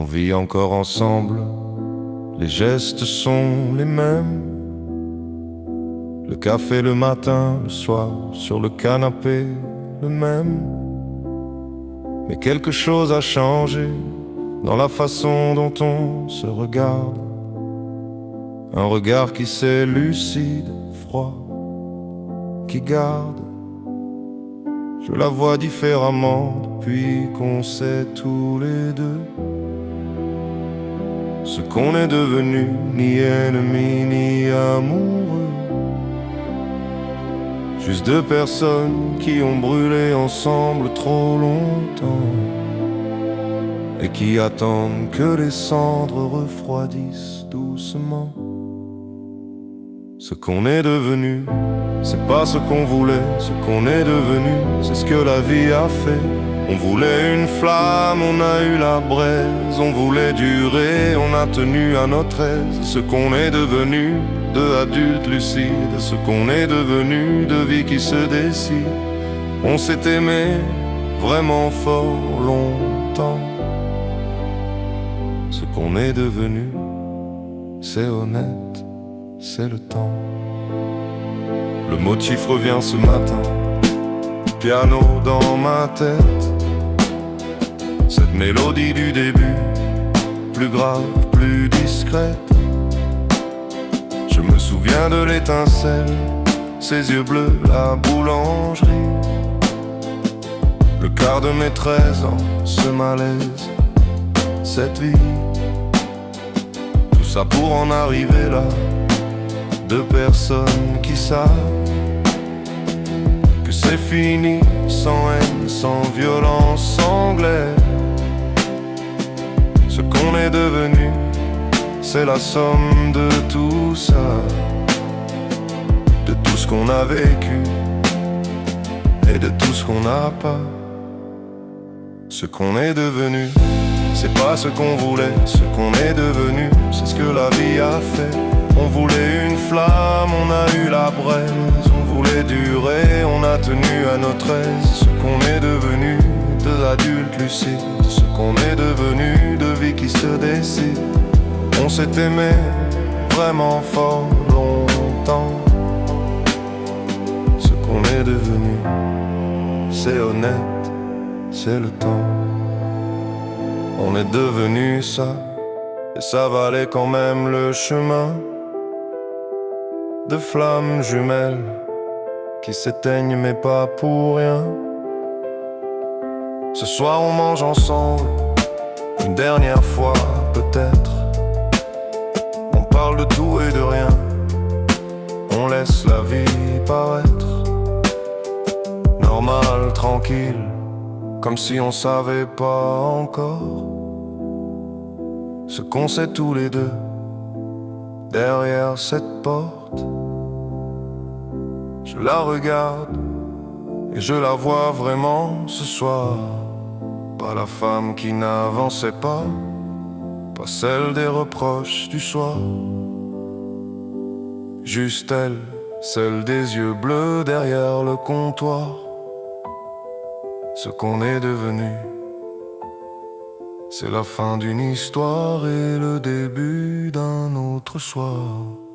vit encore ensemble, les gestes sont les mêmes. Le café le matin, le soir, sur le canapé, le même. Mais quelque chose a changé dans la façon dont on se regarde. Un regard qui s'est lucide, froid, qui garde. Je la vois différemment depuis qu'on sait tous les deux ce qu'on est devenu, ni ennemis ni amoureux. Juste deux personnes qui ont brûlé ensemble trop longtemps et qui attendent que les cendres refroidissent doucement. Ce qu'on est devenu, c'est pas ce qu'on voulait. Ce qu'on est devenu, c'est ce que la vie a fait. On voulait une flamme, on a eu la braise. On voulait durer, on a tenu à notre aise. Ce qu'on est devenu, deux adultes lucides. Ce qu'on est devenu, deux vies qui se décident. On s'est aimé vraiment fort longtemps. Ce qu'on est devenu, c'est honnête, c'est le temps. Le motif revient ce matin, piano dans ma tête. Cette mélodie du début, plus grave, plus discrète. Je me souviens de l'étincelle, ses yeux bleus, la boulangerie. Le quart de mes 13 ans, ce malaise, cette vie. Tout ça pour en arriver là. Deux personnes qui savent que c'est fini, sans haine, sans violence, sans glaive. Ce qu'on est devenu, c'est la somme de tout ça, de tout ce qu'on a vécu et de tout ce qu'on n'a pas. Ce qu'on est devenu, c'est pas ce qu'on voulait. Ce qu'on est devenu, c'est ce que la vie a fait. On voulait une flamme, on a eu la braise. On voulait durer, on a tenu à notre aise. Ce qu'on est devenu, deux adultes lucides. Ce qu'on est devenu, deux vies qui se décident. On s'est aimé vraiment fort longtemps. Ce qu'on est devenu, c'est honnête, c'est le temps. On est devenu ça, et ça valait quand même le chemin. Deux flammes jumelles qui s'éteignent mais pas pour rien. Ce soir on mange ensemble, une dernière fois peut-être. On parle de tout et de rien, on laisse la vie paraître. Normal, tranquille, comme si on savait pas encore ce qu'on sait tous les deux derrière cette porte. Je la regarde et je la vois vraiment ce soir. Pas la femme qui n'avançait pas, pas celle des reproches du soir. Juste elle, celle des yeux bleus derrière le comptoir. Ce qu'on est devenu, c'est la fin d'une histoire et le début d'un autre soir.